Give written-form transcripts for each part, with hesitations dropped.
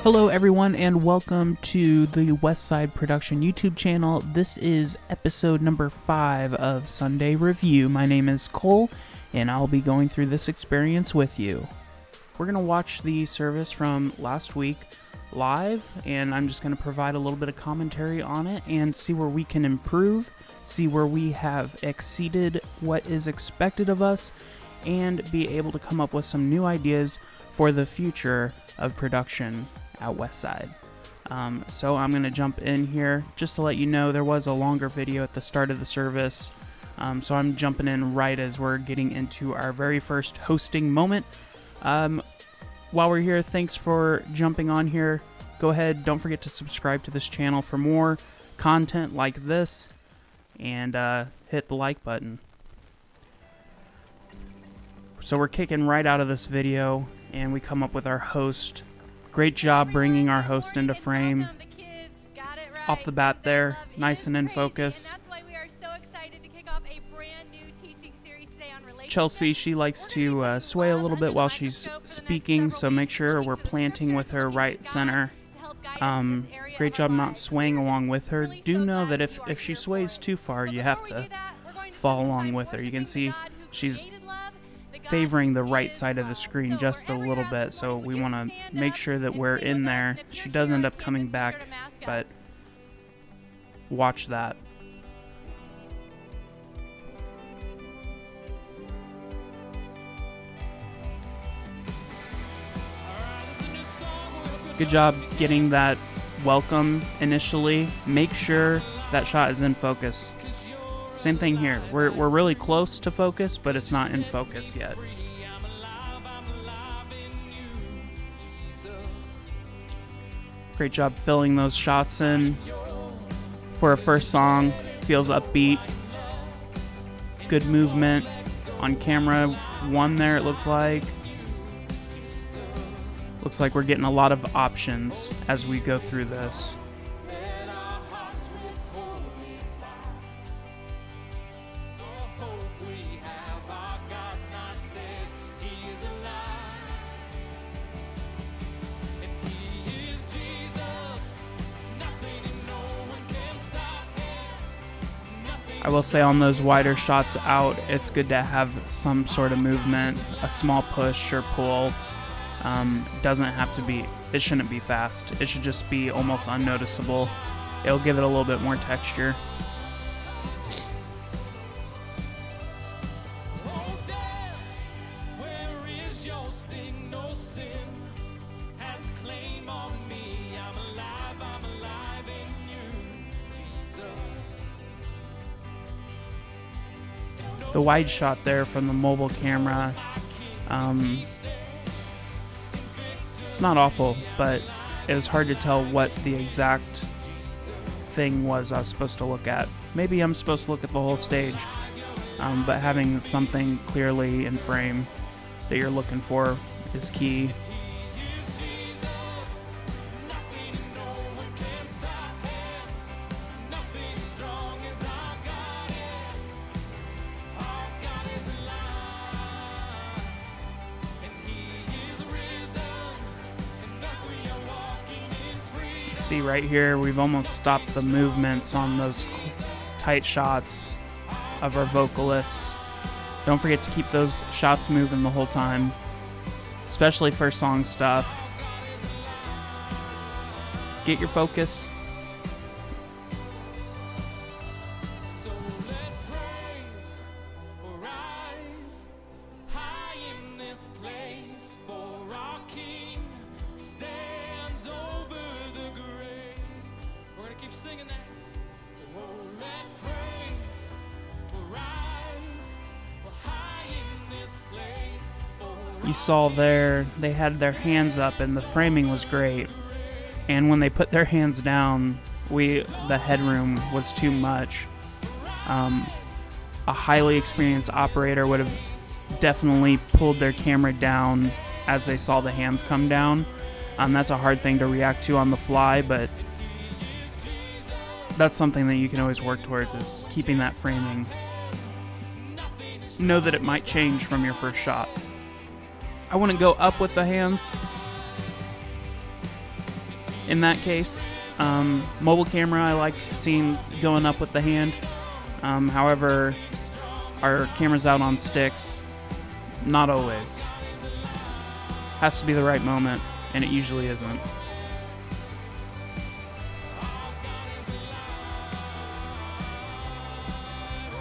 Hello everyone and welcome to the Westside Production YouTube channel. This is episode number 5 of Sunday Review. My name is Cole and I'll be going through this experience with you. We're going to watch the service from last week live, and I'm just going to provide a little bit of commentary on it and see where we can improve, see where we have exceeded what is expected of us, and be able to come up with some new ideas for the future of production at Westside. So I'm going to jump in here just to let you know there was a longer video at the start of the service. So I'm jumping in right as we're getting into our very first hosting moment. While we're here, thanks for jumping on here. Go ahead, don't forget to subscribe to this channel for more content like this, and hit the like button. So we're kicking right out of this video, and we come up with our host. Great job bringing our host into frame. Off the bat there, nice and in focus. Chelsea, she likes to sway a little bit while she's speaking, so make sure we're planting with her right center. Great job not swaying along with her. Do know that if she sways too far, you have to fall along with her. You can see she's favoring the right side of the screen just a little bit, so we want to make sure that we're in there. She does end up coming back, but watch that. Good job getting that welcome initially. Make sure that shot is in focus. Same thing here. We're really close to focus, but it's not in focus yet. Great job filling those shots in for a first song. Feels upbeat. Good movement on camera 1 there, it looked like. Looks like we're getting a lot of options as we go through this. I will say on those wider shots out, it's good to have some sort of movement, a small push or pull. Doesn't have to be, it shouldn't be fast. It should just be almost unnoticeable. It'll give it a little bit more texture. The wide shot there from the mobile camera, it's not awful, but it was hard to tell what the exact thing was I was supposed to look at. Maybe I'm supposed to look at the whole stage, but having something clearly in frame that you're looking for is key. See right here, we've almost stopped the movements on those tight shots of our vocalists. Don't forget to keep those shots moving the whole time, especially for song stuff. Get your focus. You saw there, they had their hands up and the framing was great. And when they put their hands down, the headroom was too much. A highly experienced operator would have definitely pulled their camera down as they saw the hands come down. That's a hard thing to react to on the fly, but that's something that you can always work towards, is keeping that framing. Know that it might change from your first shot. I wouldn't go up with the hands. in that case. Mobile camera, I like seeing going up with the hand. However, our camera's out on sticks. Not always. Has to be the right moment, and it usually isn't.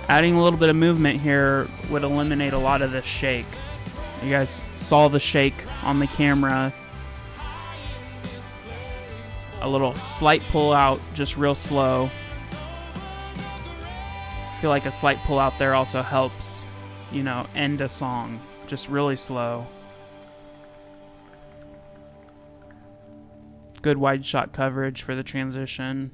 Adding a little bit of movement here would eliminate a lot of this shake. You guys saw the shake on the camera. A little slight pull out, just real slow. I feel like a slight pull out there also helps, end a song. Just really slow. Good wide shot coverage for the transition.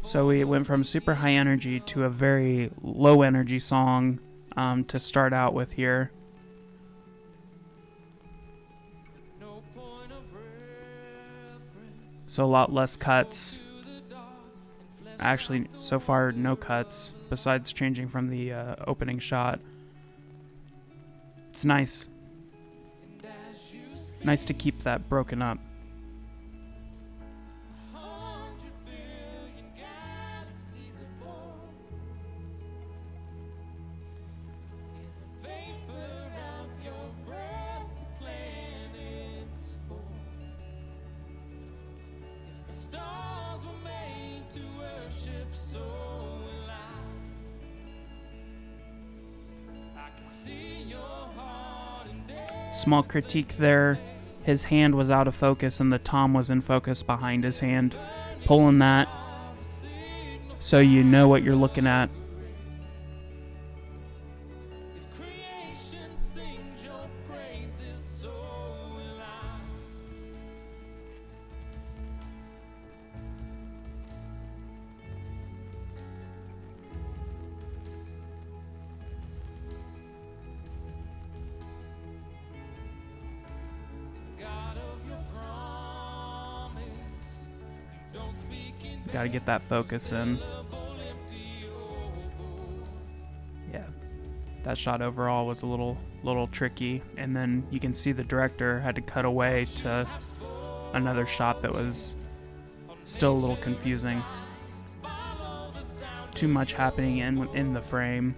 So we went from super high energy to a very low energy song to start out with here. So a lot less cuts. Actually, so far, no cuts, besides changing from the opening shot. It's nice. Nice to keep that broken up. Small critique there. His hand was out of focus and the tom was in focus behind his hand. Pulling that so you know what you're looking at. Got to get that focus in. Yeah, that shot overall was a little tricky, and then you can see the director had to cut away to another shot that was still a little confusing. Too much happening in the frame.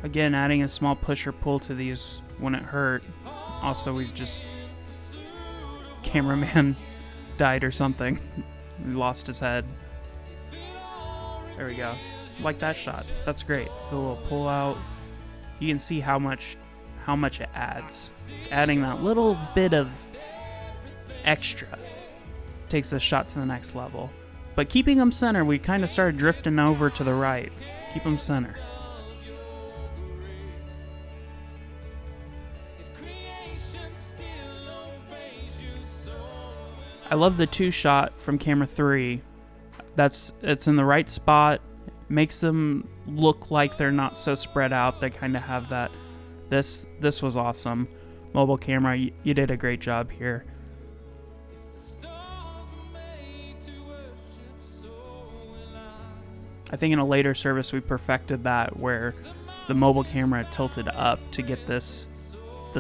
Again, adding a small push or pull to these when it hurt. Also, we've just... cameraman died or something. He lost his head. There we go. Like that shot. That's great. The little pull out. You can see how much it adds. Adding that little bit of extra takes a shot to the next level. But keeping them center, we kind of started drifting over to the right. Keep them center. I love the two shot from camera 3. It's in the right spot. Makes them look like they're not so spread out. They kind of have that. This was awesome. Mobile camera, you did a great job here. I think in a later service we perfected that where the mobile camera tilted up to get the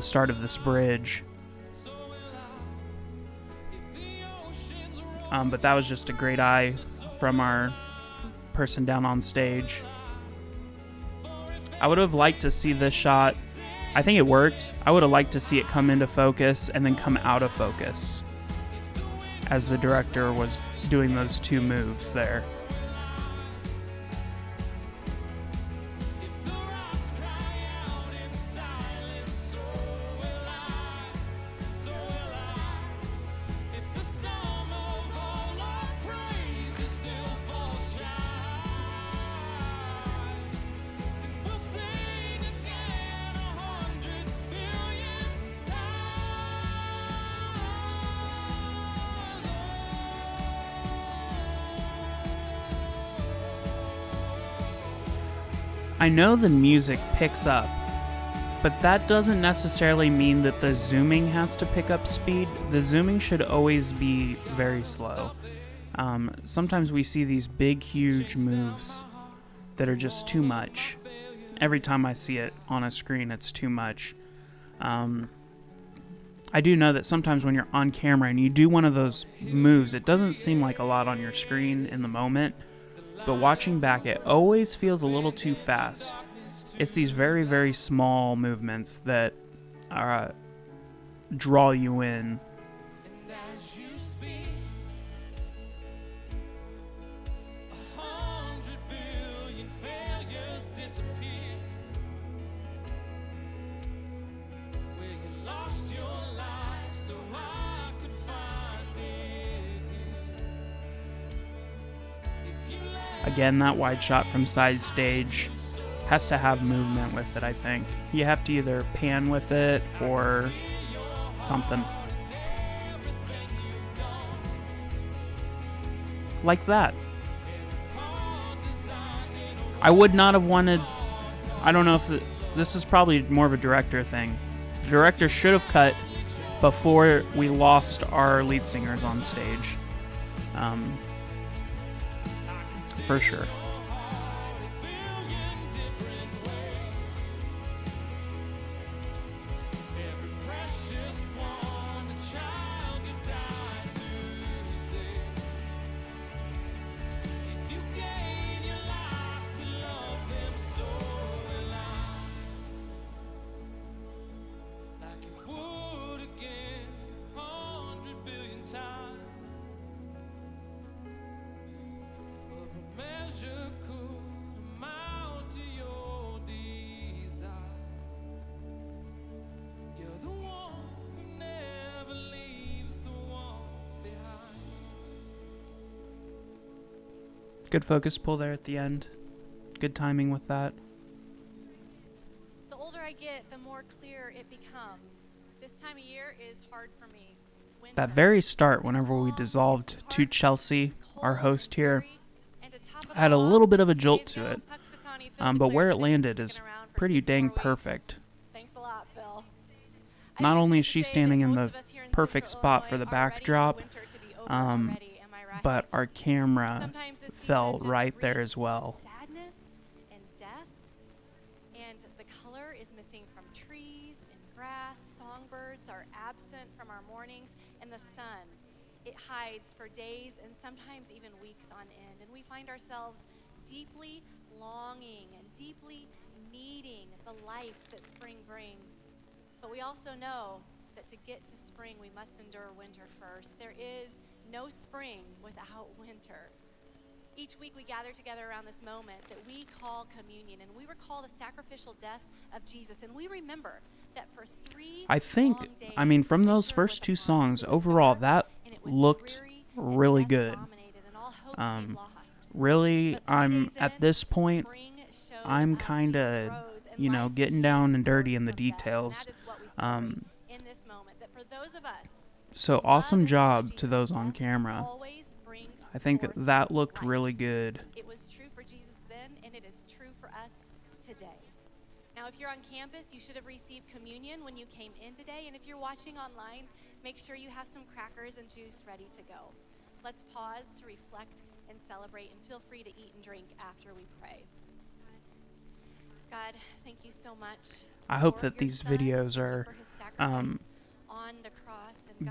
start of this bridge. But that was just a great eye from our person down on stage. I would have liked to see this shot. I think it worked. I would have liked to see it come into focus and then come out of focus as the director was doing those two moves there. I know the music picks up, but that doesn't necessarily mean that the zooming has to pick up speed. The zooming should always be very slow. Sometimes we see these big, huge moves that are just too much. Every time I see it on a screen, it's too much. I do know that sometimes when you're on camera and you do one of those moves, it doesn't seem like a lot on your screen in the moment, but watching back, it always feels a little too fast. It's these very, very small movements that draw you in. Again, that wide shot from side stage has to have movement with it, I think. You have to either pan with it or something. Like that. I would not have wanted... I don't know if... This is probably more of a director thing. The director should have cut before we lost our lead singers on stage. For sure. Good focus pull there at the end. Good timing with that. The older I get, the more clear it becomes. This time of year is hard for me. Winter. That very start, whenever we dissolved to Chelsea, our host here, had a little bit of a jolt to it. But where it landed is pretty dang perfect. Thanks a lot, Phil. Not only is she standing in the perfect spot for the backdrop, but our camera fell right there as well. Sadness and death, and the color is missing from trees and grass. Songbirds are absent from our mornings, and the sun, it hides for days and sometimes even weeks on end. And we find ourselves deeply longing and deeply needing the life that spring brings. But we also know that to get to spring, we must endure winter first. There is no spring without winter. Each week we gather together around this moment that we call communion, and we recall the sacrificial death of Jesus, and we remember that for 3 long days, I mean, from those first two songs, overall, that looked really good. Really, I'm at this point, I'm kind of, getting down and dirty in the details. So awesome job to those on camera. I think that looked really good. It was true for Jesus then, and it is true for us today. Now, if you're on campus, you should have received communion when you came in today. And if you're watching online, make sure you have some crackers and juice ready to go. Let's pause to reflect and celebrate, and feel free to eat and drink after we pray. God, thank you so much. I hope that these videos are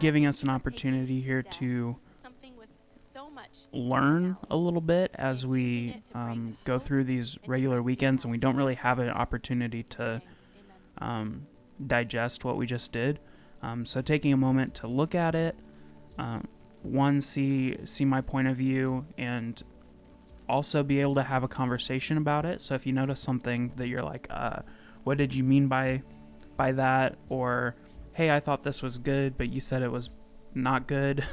giving us an opportunity here to learn a little bit as we go through these regular weekends, and we don't really have an opportunity to digest what we just did. So taking a moment to look at it, see my point of view, and also be able to have a conversation about it. So if you notice something that you're like, what did you mean by that? Or, hey, I thought this was good, but you said it was not good.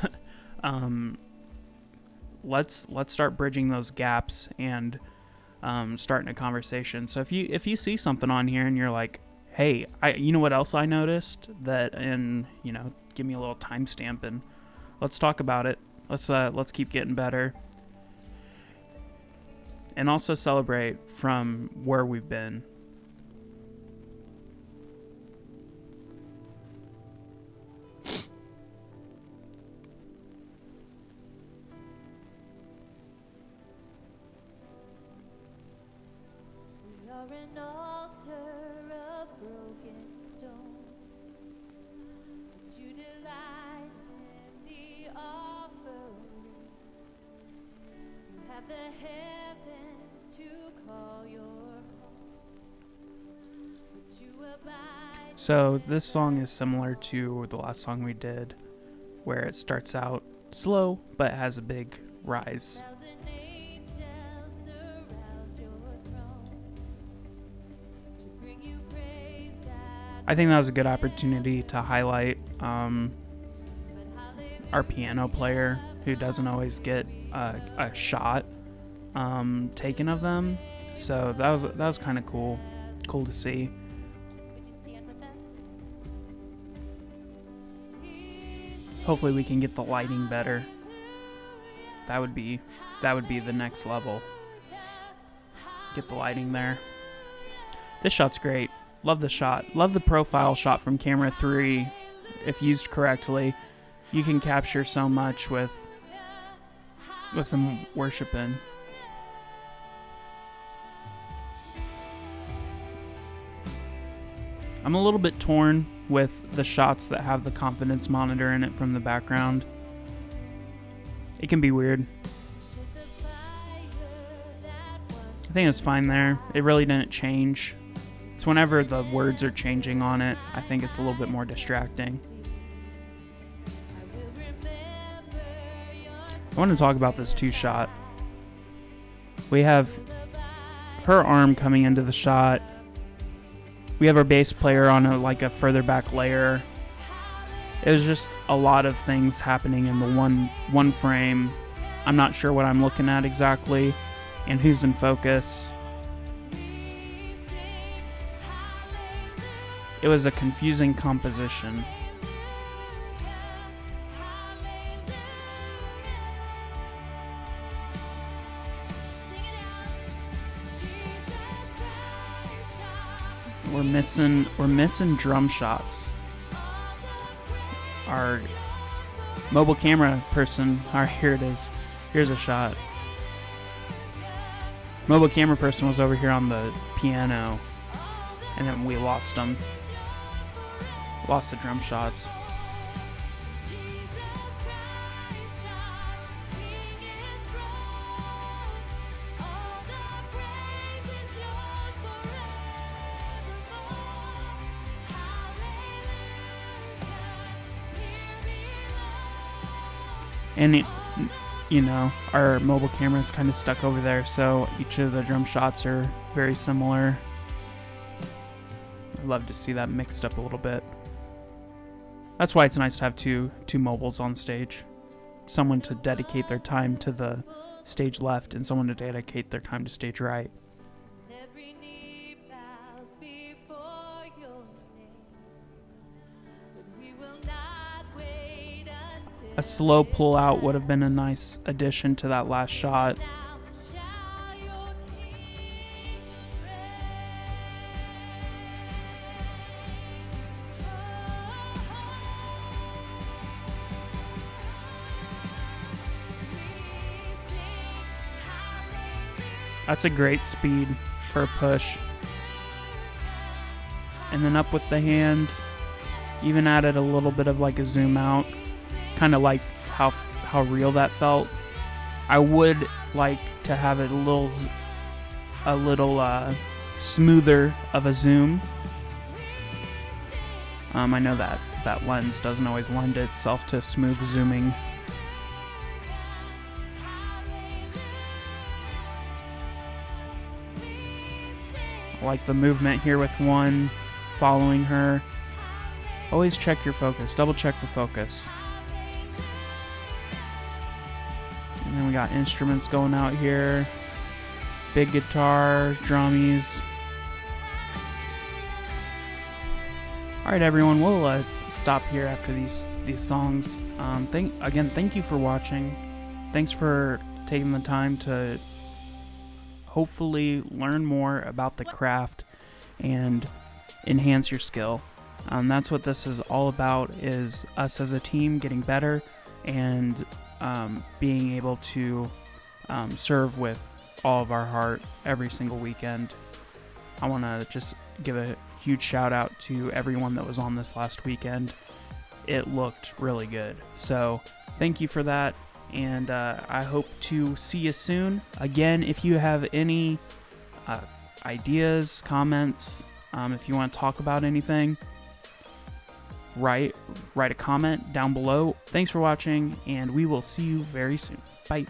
Let's start bridging those gaps and starting a conversation. So if you see something on here and you're like, hey, you know what else I noticed that, and give me a little timestamp and let's talk about it. Let's keep getting better. and also celebrate from where we've been. We are an altar of broken stone, but you delight in the offering. You have the heavens to call your home, but you abide. So this song is similar to the last song we did, where it starts out slow but has a big rise. 1,000 angels surround your throne to bring you praise that I think that was a good opportunity to highlight our piano player, who doesn't always get a shot taken of them. So that was kind of cool to see. would you stand with us? Hopefully we can get the lighting better. That would be the next level. Get the lighting there. This shot's great. Love the shot. Love the profile shot from camera 3. If used correctly, you can capture so much with them worshiping. I'm a little bit torn with the shots that have the confidence monitor in it from the background. It can be weird. I think it's fine there. It really didn't change. It's whenever the words are changing on it, I think it's a little bit more distracting. I want to talk about this 2-shot. We have her arm coming into the shot. We have our bass player on a further back layer. It was just a lot of things happening in the one frame. I'm not sure what I'm looking at exactly and who's in focus. It was a confusing composition. We're missing drum shots. Our mobile camera person, here it is. Here's a shot. Mobile camera person was over here on the piano, and then we lost him. Lost the drum shots. And our mobile camera is kind of stuck over there, so each of the drum shots are very similar. I'd love to see that mixed up a little bit. That's why it's nice to have two mobiles on stage. Someone to dedicate their time to the stage left and someone to dedicate their time to stage right. Every knee bows before your name, but we will not wait until A slow pull out would have been a nice addition to that last shot. now shall your King That's a great speed for a push. And then up with the hand. Even added a little bit of a zoom out. Kind of like how real that felt. I would like to have it a little smoother of a zoom. I know that lens doesn't always lend itself to smooth zooming. I like the movement here with one following her. Always check your focus. Double check the focus. And then we got instruments going out here. Big guitar, drummies. Alright everyone, we'll stop here after these songs. Thank you for watching. Thanks for taking the time to hopefully learn more about the craft and enhance your skill. That's what this is all about, is us as a team getting better and being able to serve with all of our heart every single weekend. I want to just give a huge shout out to everyone that was on this last weekend. It looked really good. So thank you for that. And I hope to see you soon. Again, if you have any ideas, comments, if you want to talk about anything, write a comment down below. Thanks for watching, and we will see you very soon. Bye.